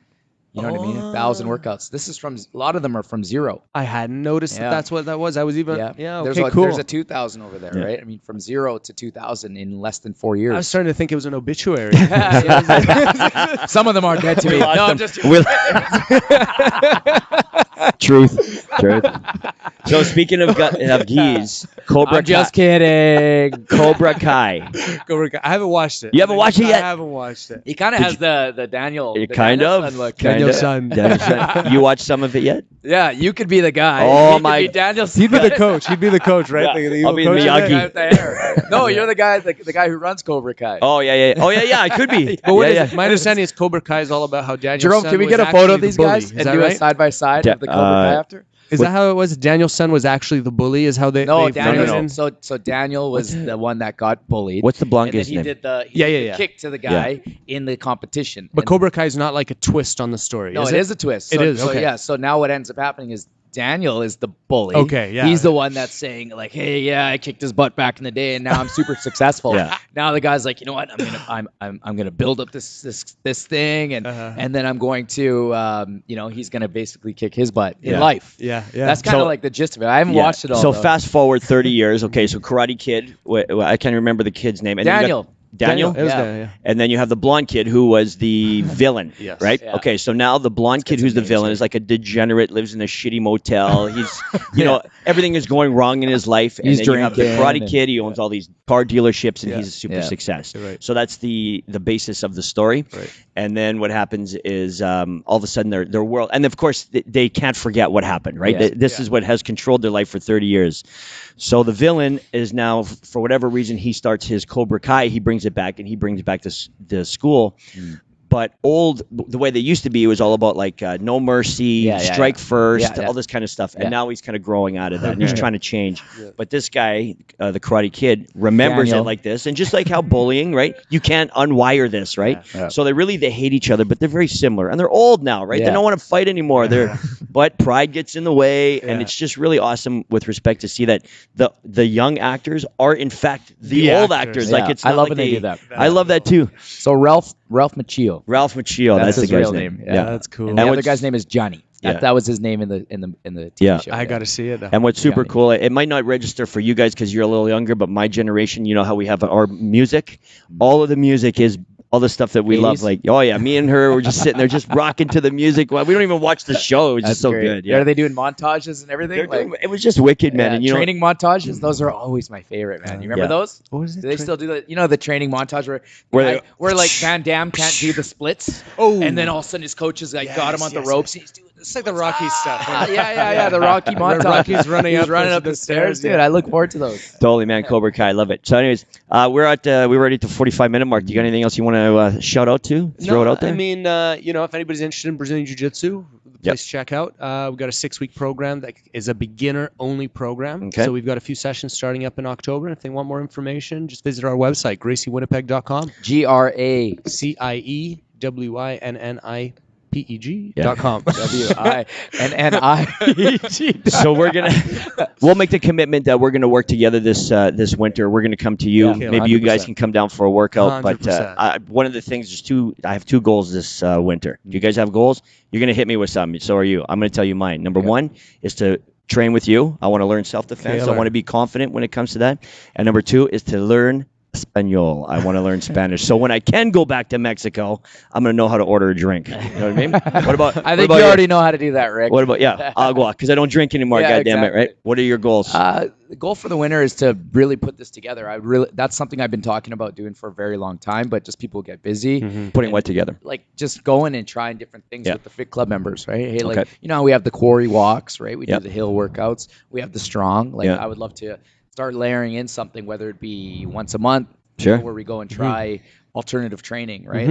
You know what I mean? 1,000 workouts. This is from a lot of them are from zero. I hadn't noticed Yeah. that that's what that was. I was even There's okay, a, cool. There's a 2,000 over there, Yeah. right? I mean, from 0 to 2,000 in less than 4 years. I was starting to think it was an obituary. Some of them are dead to me. lost No, them. I'm just We'll- Truth. So speaking of gis, Cobra I'm just Kai. kidding. Cobra Kai. Cobra Kai. I haven't watched it. You haven't watched it yet? I haven't watched it. He kind of has the Daniel. It the kind Daniel of. son look. Kind Daniel's of. son. Daniel's son. You watched some of it yet? Yeah, you could be the guy. Oh, He could my- be Daniel's He'd be the coach. He'd be the coach, right? Yeah. The I'll evil be coach. Miyagi. The guy with the hair. No, you're the guy who runs Cobra Kai. Oh yeah. Oh yeah. I could be. But what yeah, is it? My understanding is Cobra Kai is all about how Daniel's Jerome, son can we was get a photo of actually these the bully. guys Is and that do a right? side by side of the Cobra Kai after? Is that how it was? Daniel's son was actually the bully? Is how they No, they Daniel. no. So Daniel was the one that got bullied. What's the and then Blancas he name? did the Yeah. kick to the guy in the competition. But And- Cobra Kai is not like a twist on the story. No, is it is a twist. It So, is, So okay. yeah. So now what ends up happening is Daniel is the bully. Okay, yeah. He's the one that's saying like, "Hey, yeah, I kicked his butt back in the day, and now I'm super successful." Yeah. Now the guy's like, "You know what? I'm gonna build up this thing, and then I'm going to, he's gonna basically kick his butt in life." Yeah. That's kind of So- like the gist of it. I haven't Yeah. watched it all. So though. fast forward 30 years. Okay, so Karate Kid. I can't remember the kid's name. And then you got- Daniel. Daniel? It was Yeah. good, yeah. And then you have the blonde kid who was the villain, Yes. right? Yeah. Okay, so now the blonde kid who's the villain is like a degenerate, lives in a shitty motel. He's, everything is going wrong in his life. And He's then you have the drinking Karate and- Kid. He owns all these car dealerships, and Yeah. he's a super Yeah. success. Right. So that's the basis of the story. Right. And then what happens is all of a sudden their world, and of course they can't forget what happened, right? Yeah. This is what has controlled their life for 30 years. So the villain is now, for whatever reason, he starts his Cobra Kai. He brings it back, and he brings back the school. But the way they used to be, it was all about like no mercy, strike first, all this kind of stuff. And now he's kind of growing out of that, and he's trying to change. But this guy, the Karate Kid, remembers Daniel. it like this. And just like how bullying, right? You can't unwire this, right? Yeah. So they hate each other, but they're very similar. And they're old now, right? They Yeah. don't want to fight anymore. But pride gets in the way. And it's just really awesome with respect to see that the young actors are, in fact, the old actors. Yeah. Like it's I not love like when they do that. I love that too. So Ralph Macchio. Ralph Macchio, that's his the guy's real name. name. Yeah. That's cool. And the And other what's- guy's name is Johnny. Yeah. That was his name in the TV Yeah. show. I got to see it. And what's super Yeah. cool, it might not register for you guys because you're a little younger, but my generation, you know how we have our music? All of the music is all the stuff that we 80s? love. Like, oh yeah, me and her were just sitting there just rocking to the music. Well, we don't even watch the show. It was just so great. good. Yeah. Are they doing montages and everything? It was just wicked, man. Yeah, And you training montages, those are always my favorite, man. You remember Yeah. those? What was it? Do they still do that? You know the training montage Where where they- like Van Damme can't do the splits, and then all of a sudden his coaches got him on the ropes. He's doing It's like the Rocky stuff. the Rocky montage. Rocky's running He's up running those- up the the stairs, stairs, dude. yeah. I look forward to those. Totally, man. Cobra Kai, I love it. So, anyways, we're already at the 45-minute mark. Do you got anything else you want to shout out to? Throw it out there. I mean, if anybody's interested in Brazilian Jiu-Jitsu, the place to check out. We've got a 6-week program that is a beginner-only program. Okay. So we've got a few sessions starting up in October. If they want more information, just visit our website, graciewinnipeg.com, GRA CIEWINNIPEG.com. WINNIPEG. So we'll make the commitment that we're gonna work together this winter. We're gonna come to you. Yeah, Maybe you guys 100%. can come down for a workout. 100%. But one of the things is I have 2 goals this winter. Do you guys have goals? You're gonna hit me with some. So are you. I'm gonna tell you mine. Number 1 is to train with you. I want to learn self-defense. I Killer. want to be confident when it comes to that. And number 2 is to learn Espanol. I want to learn Spanish. So when I can go back to Mexico, I'm going to know how to order a drink. You know what I mean? What about I think you already know how to do that, Rick. What about agua? Because I don't drink anymore. Yeah, God damn it, exactly. right? What are your goals? The goal for the winter is to really put this together. That's something I've been talking about doing for a very long time, but just people get busy. Putting what together? Like just going and trying different things Yeah. with the Fit Club members, right? Hey, like Okay. you know how we have the quarry walks, right? We Yep. do the hill workouts. We have the strong. Like Yeah. I would love to start layering in something, whether it be once a month, Sure. where we go and try alternative training, right?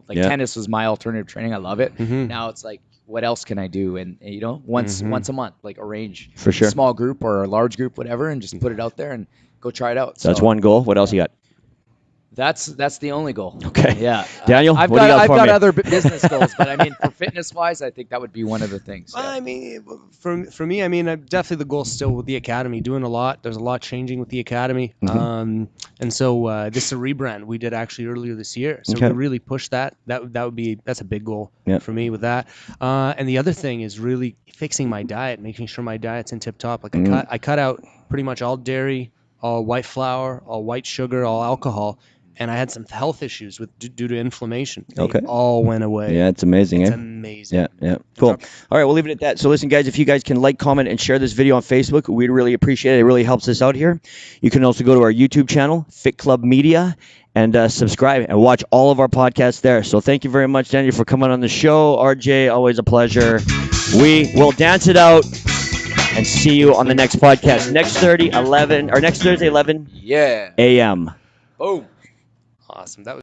Like Yeah. tennis was my alternative training. I love it. Mhm. Now it's like, what else can I do? And once a month, like arrange For sure. a small group or a large group, whatever, and just put it out there and go try it out. So that's one goal. What else you got? That's the only goal. Okay. Yeah. Daniel, I've what do you got I've for got me? other business goals, but I mean, for fitness wise, I think that would be one of the things. Well, Yeah. I mean, for me, I mean, definitely the goal still with the academy, doing a lot. There's a lot changing with the academy, and so this is a rebrand we did actually earlier this year. So Okay. to really push that's a big goal Yeah. for me with that. And the other thing is really fixing my diet, making sure my diet's in tip top. Like I cut out pretty much all dairy, all white flour, all white sugar, all alcohol. And I had some health issues due to inflammation. They Okay. all went away. Yeah, it's amazing, It's eh? amazing. Yeah. Cool. All right, we'll leave it at that. So listen, guys, if you guys can like, comment, and share this video on Facebook, we'd really appreciate it. It really helps us out here. You can also go to our YouTube channel, Fit Club Media, and subscribe and watch all of our podcasts there. So thank you very much, Daniel, for coming on the show. RJ, always a pleasure. We will dance it out and see you on the next podcast. Next Thursday, 11 Yeah. a.m. Boom. Awesome. That was